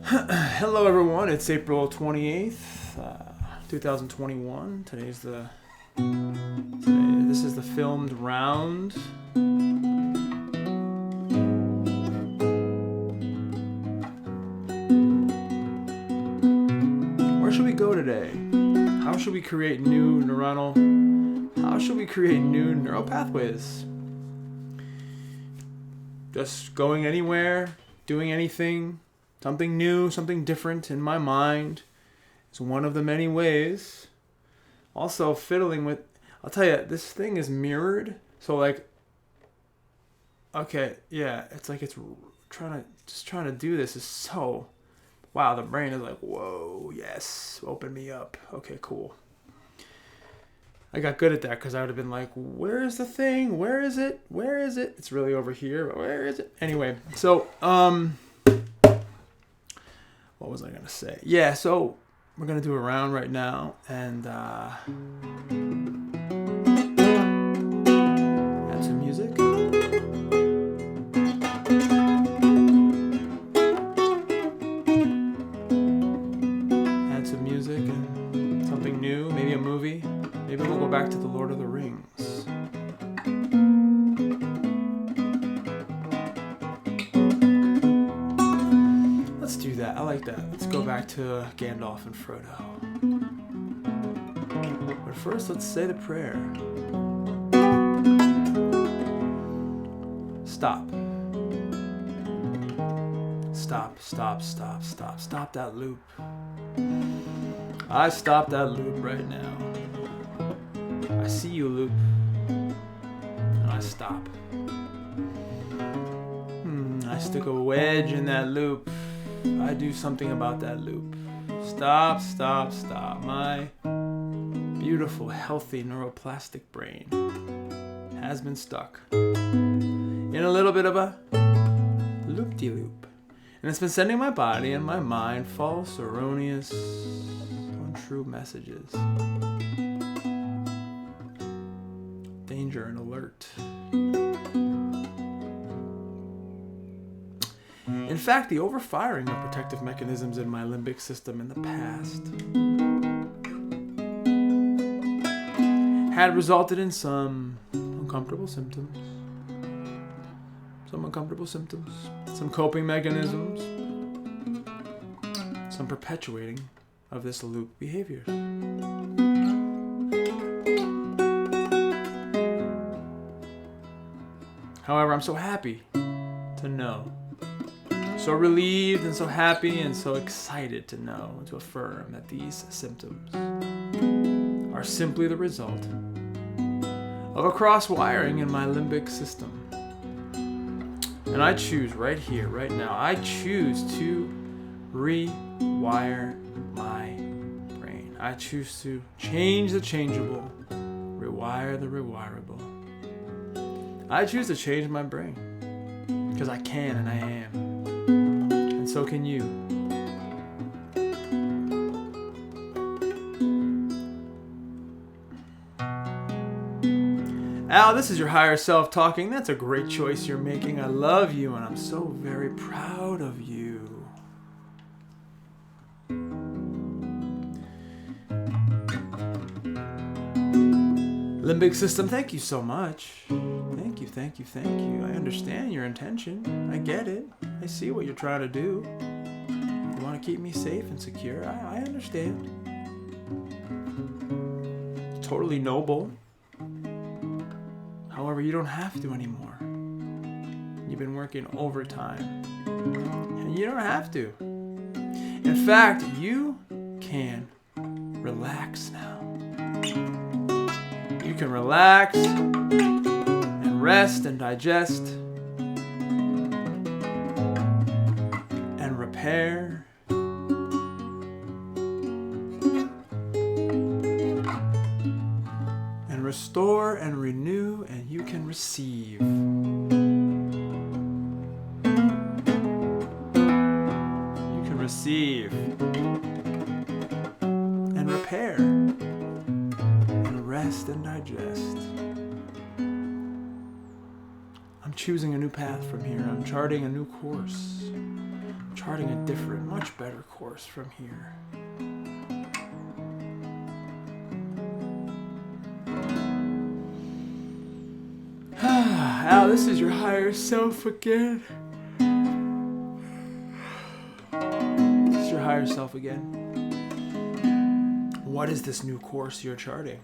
Hello everyone, it's April 28th, 2021. This is the filmed round. Where should we go today? How should we create new neural pathways? Just going anywhere, doing anything. Something new, something different in my mind is one of the many ways. Also, fiddling with, I'll tell you, this thing is mirrored. So it's trying to do this is so, wow, the brain is like, whoa, yes, open me up. Okay, cool. I got good at that because I would have been like, where is the thing? Where is it? Where is it? It's really over here, but where is it? Anyway, so, what was I going to say? Yeah, so we're going to do a round right now and add some music. Add some music and something new, maybe a movie. Maybe we'll go back to the Lord of the Rings. I like that. Let's go back to Gandalf and Frodo. But first, let's say the prayer. Stop. Stop, stop, stop, stop. Stop that loop. I stop that loop right now. I see you, loop. And I stop. I stick a wedge in that loop. I do something about that loop. Stop, stop, stop. My beautiful, healthy neuroplastic brain has been stuck in a little bit of a loop-de-loop. And it's been sending my body and my mind false, erroneous, untrue messages. Danger and alert. In fact, the overfiring of protective mechanisms in my limbic system in the past had resulted in some uncomfortable symptoms, some coping mechanisms, some perpetuating of this loop behavior. However, I'm so happy to know, so relieved and so happy and so excited to know and to affirm that these symptoms are simply the result of a cross-wiring in my limbic system. And I choose right here, right now, I choose to rewire my brain. I choose to change the changeable, rewire the rewirable. I choose to change my brain because I can and I am. And so can you. Al, this is your higher self talking. That's a great choice you're making. I love you and I'm so very proud of you. Limbic system, thank you so much. Thank you. I understand your intention. I get it. I see what you're trying to do. You want to keep me safe and secure. I understand. It's totally noble. However, you don't have to anymore. You've been working overtime. And you don't have to. In fact, you can relax now. You can relax and rest and digest and repair and restore and renew, and you can receive. You can receive and repair and rest and digest. I'm choosing a new path from here. I'm charting a new course. charting a different, much better course from here. Al, this is your higher self again. This is your higher self again. What is this new course you're charting?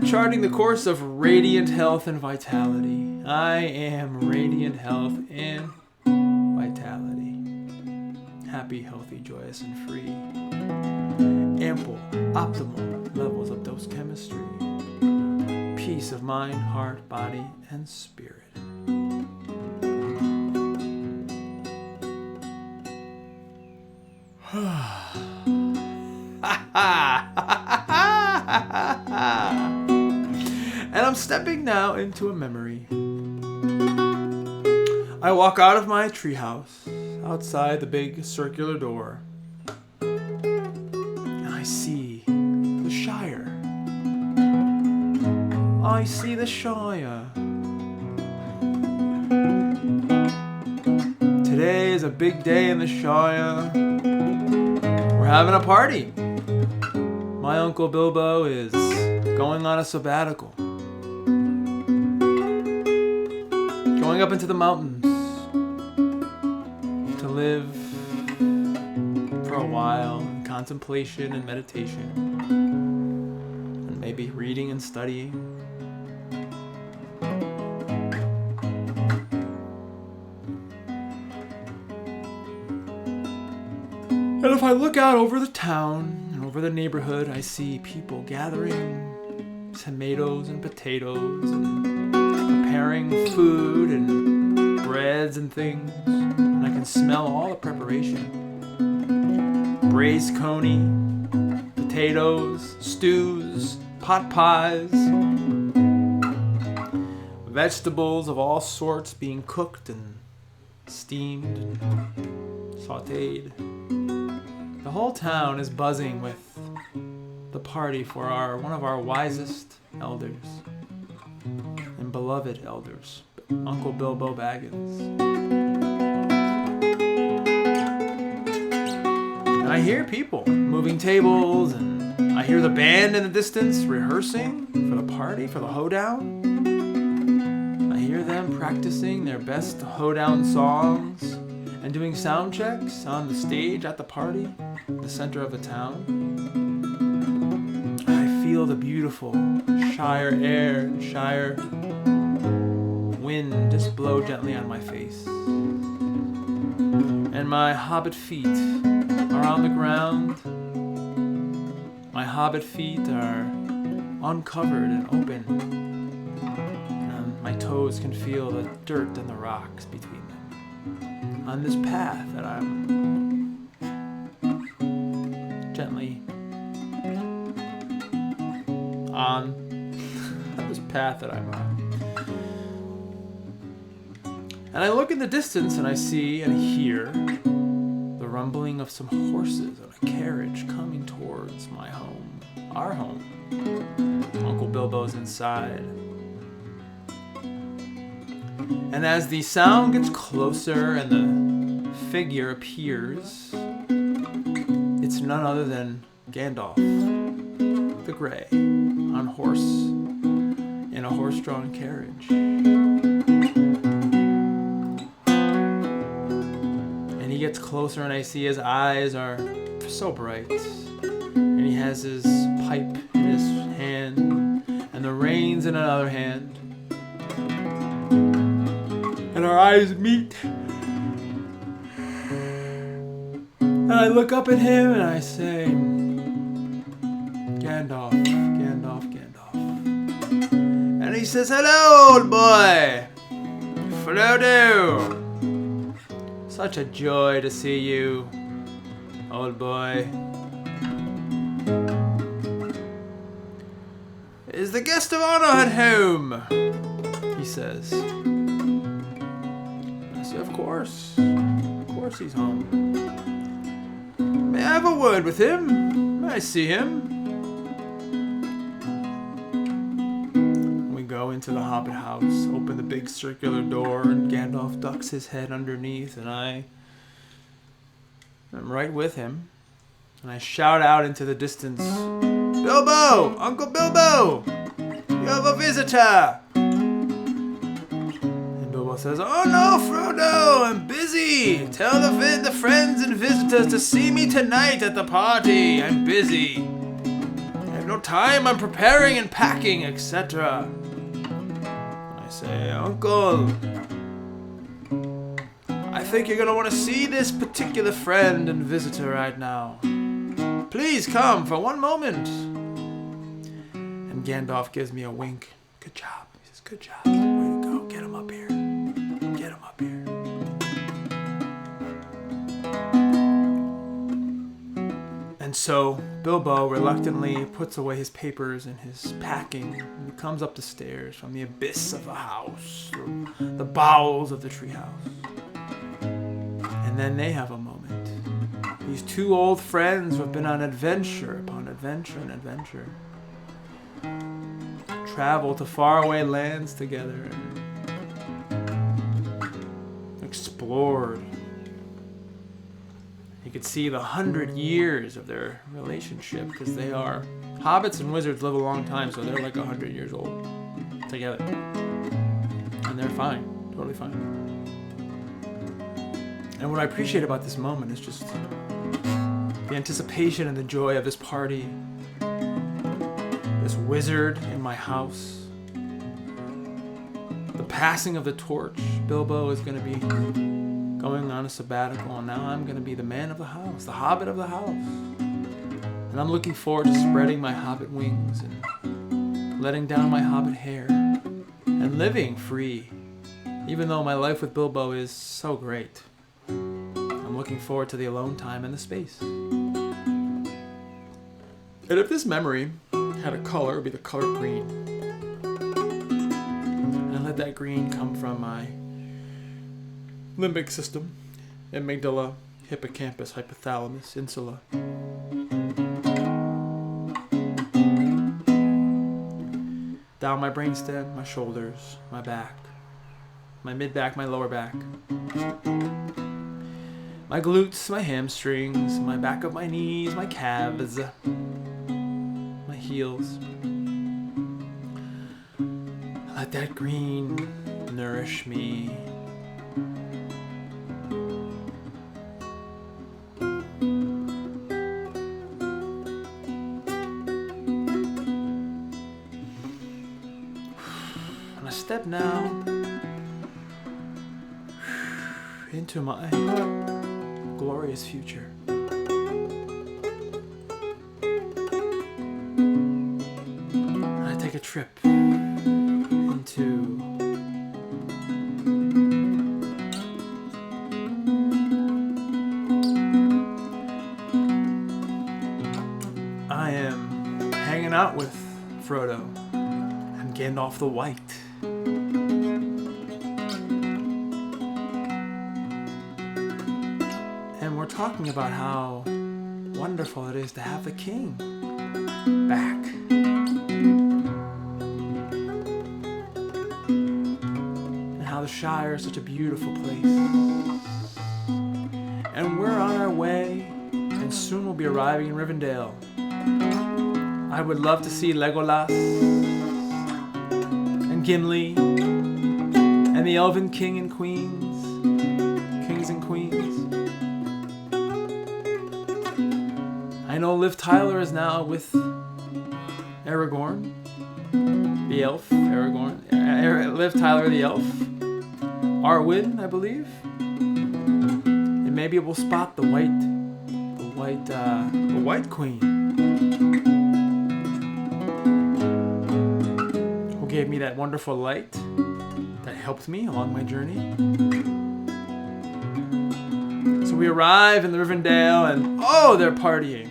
Charting the course of radiant health and vitality. I am radiant health and vitality. Happy, healthy, joyous, and free. Ample, optimal levels of dose chemistry. Peace of mind, heart, body, and spirit. And I'm stepping now into a memory. I walk out of my treehouse, outside the big circular door, and I see the Shire. I see the Shire. Today is a big day in the Shire. We're having a party. My Uncle Bilbo is going on a sabbatical. Going up into the mountains to live for a while in contemplation and meditation, and maybe reading and studying. And if I look out over the town and over the neighborhood, I see people gathering tomatoes and potatoes and preparing food and breads and things, and I can smell all the preparation. Braised coney, potatoes, stews, pot pies, vegetables of all sorts being cooked and steamed and sautéed. The whole town is buzzing with the party for one of our wisest elders. Beloved elders, Uncle Bilbo Baggins. And I hear people moving tables, and I hear the band in the distance rehearsing for the party, for the hoedown. I hear them practicing their best hoedown songs and doing sound checks on the stage at the party, in the center of the town. I feel the beautiful Shire air and Shire wind just blow gently on my face. And my hobbit feet are on the ground. My hobbit feet are uncovered and open. And my toes can feel the dirt and the rocks between them. On this path that I'm gently on. This path that I'm on. And I look in the distance and I see and hear the rumbling of some horses and a carriage coming towards my home, our home. Uncle Bilbo's inside. And as the sound gets closer and the figure appears, it's none other than Gandalf the Grey on horse in a horse-drawn carriage. He gets closer and I see his eyes are so bright, and he has his pipe in his hand and the reins in another hand, and our eyes meet, and I look up at him and I say, Gandalf, Gandalf, Gandalf. And he says, hello, old boy. Frodo. Such a joy to see you, old boy. Is the guest of honor at home? He says. I say, of course he's home. May I have a word with him? May I see him? We go into the Hobbit house, open the big circular door, and Gandalf ducks his head underneath, and I am right with him. And I shout out into the distance, Bilbo! Uncle Bilbo! You have a visitor! And Bilbo says, oh no, Frodo! I'm busy! Tell the friends and visitors to see me tonight at the party! I'm busy! I have no time, I'm preparing and packing, etc. I say, Uncle, I think you're gonna want to see this particular friend and visitor right now. Please come for one moment. And Gandalf gives me a wink. Good job. He says, good job. Way to go. Get him up here. Get him up here. And so Bilbo reluctantly puts away his papers and his packing. And he comes up the stairs from the abyss of the house, through the bowels of the treehouse. And then they have a moment. These two old friends who have been on adventure upon adventure and adventure. Travel to faraway lands together and explored. You could see the 100 years of their relationship because they are hobbits and wizards live a long time, so they're like 100 years old together. And they're fine, totally fine. And what I appreciate about this moment is just the anticipation and the joy of this party, this wizard in my house, the passing of the torch. Bilbo is going to be going on a sabbatical, and now I'm going to be the man of the house, the hobbit of the house. And I'm looking forward to spreading my hobbit wings and letting down my hobbit hair and living free, even though my life with Bilbo is so great. I'm looking forward to the alone time and the space. And if this memory had a color, it would be the color green. And I let that green come from my limbic system, amygdala, hippocampus, hypothalamus, insula. Down my brainstem, my shoulders, my back, my mid-back, my lower back. My glutes, my hamstrings, my back of my knees, my calves, my heels. Let that green nourish me. And I step now into my glorious future. I take a trip into I am hanging out with Frodo and Gandalf the White. And we're talking about how wonderful it is to have the king back. And how the Shire is such a beautiful place. And we're on our way, and soon we'll be arriving in Rivendell. I would love to see Legolas and Gimli and the Elven King and Queens, Kings and Queens. I know Liv Tyler is now with Aragorn, the elf, Aragorn, Liv Tyler the elf, Arwen, I believe, and maybe we'll spot the white queen, who gave me that wonderful light that helped me along my journey. So we arrive in the Rivendell, and oh, they're partying.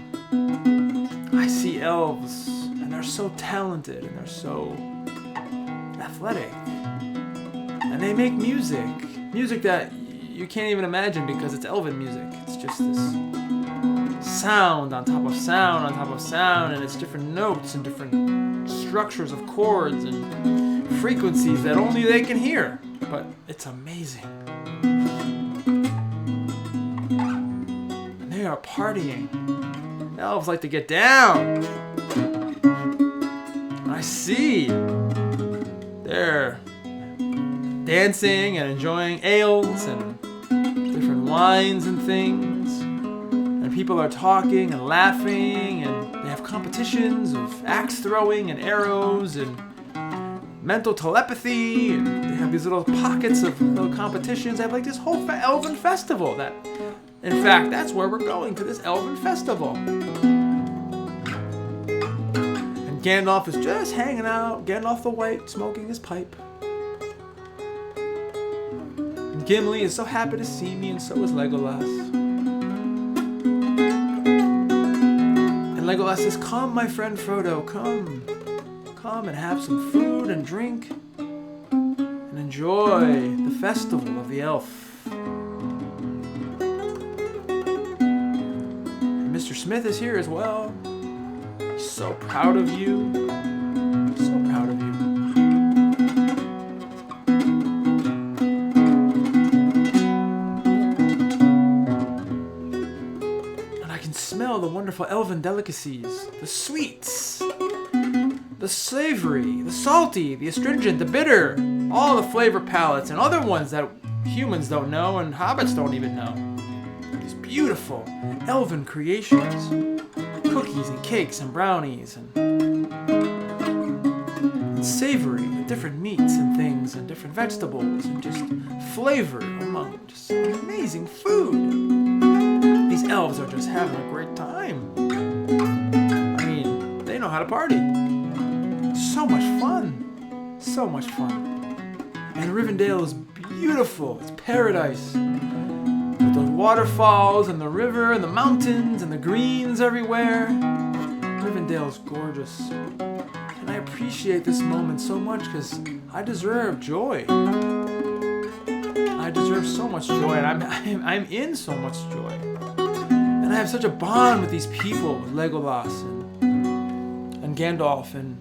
I see elves, and they're so talented, and they're so athletic. And they make music that you can't even imagine because it's elven music. It's just this sound on top of sound on top of sound, and it's different notes and different structures of chords and frequencies that only they can hear. But it's amazing. And they are partying. Elves like to get down. And I see they're dancing and enjoying ales and different wines and things. And people are talking and laughing, and they have competitions of axe throwing and arrows and mental telepathy, and they have these little pockets of little competitions. They have like this whole elven festival that, in fact, that's where we're going, to this elven festival. And Gandalf is just hanging out, Gandalf the White, smoking his pipe. And Gimli is so happy to see me, and so is Legolas. And Legolas says, "Come, my friend Frodo, come. Come and have some food and drink and enjoy the festival of the elf." And Mr. Smith is here as well. He's so proud of you. So proud of you. And I can smell the wonderful elven delicacies, the sweets, the savory, the salty, the astringent, the bitter, all the flavor palettes and other ones that humans don't know and hobbits don't even know. These beautiful elven creations. Cookies and cakes and brownies and savory, with different meats and things and different vegetables and just flavor among just amazing food. These elves are just having a great time. I mean, they know how to party. So much fun. So much fun. And Rivendell is beautiful. It's paradise. With the waterfalls and the river and the mountains and the greens everywhere. Rivendell is gorgeous. And I appreciate this moment so much because I deserve joy. I deserve so much joy, and I'm in so much joy. And I have such a bond with these people, with Legolas and Gandalf and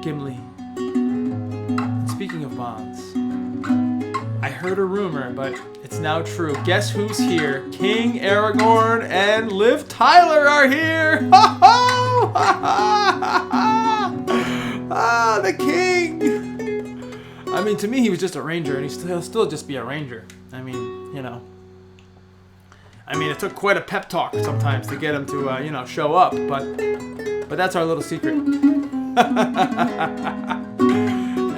Gimli. And speaking of bonds, I heard a rumor, but it's now true. Guess who's here? King Aragorn and Liv Tyler are here! Ha ha! Ha ha! Ah, the king! I mean, to me, he was just a ranger, and he'll still just be a ranger. I mean, you know. I mean, it took quite a pep talk sometimes to get him to, show up, but that's our little secret.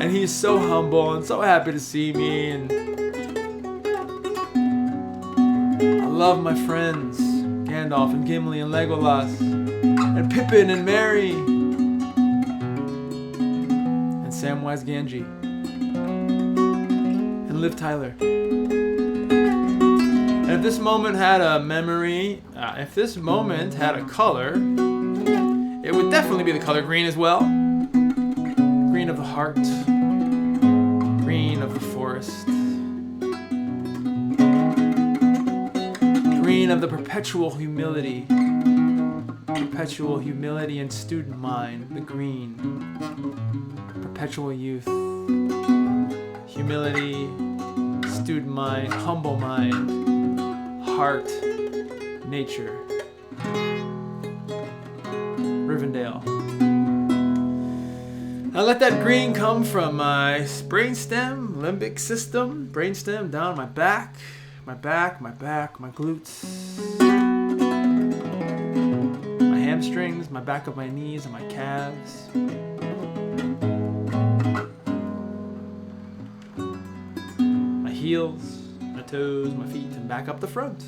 And he's so humble and so happy to see me, and I love my friends, Gandalf and Gimli and Legolas, and Pippin and Merry, and Samwise Gamgee, and Liv Tyler. And if this moment had a memory, if this moment had a color, it would definitely be the color green as well. Green of the heart, green of the forest, green of the perpetual humility and student mind, the green, perpetual youth, humility, student mind, humble mind, heart, nature, Rivendell. I let that green come from my brainstem, limbic system, brainstem down my back, my glutes, my hamstrings, my back of my knees, and my calves. My heels, my toes, my feet, and back up the front.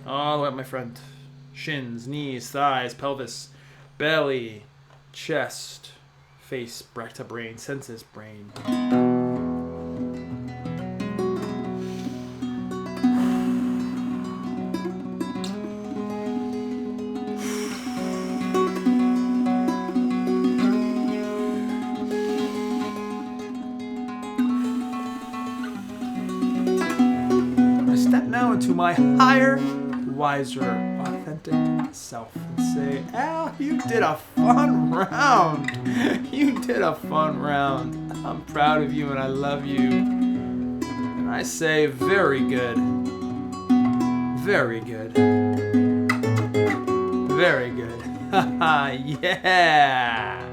All the way up my front. Shins, knees, thighs, pelvis, belly, chest, face, back to brain, senses, brain. I step now into my higher, wiser, authentic myself and say, Al, you did a fun round. You did a fun round. I'm proud of you and I love you. And I say, very good. Very good. Very good. Haha, yeah.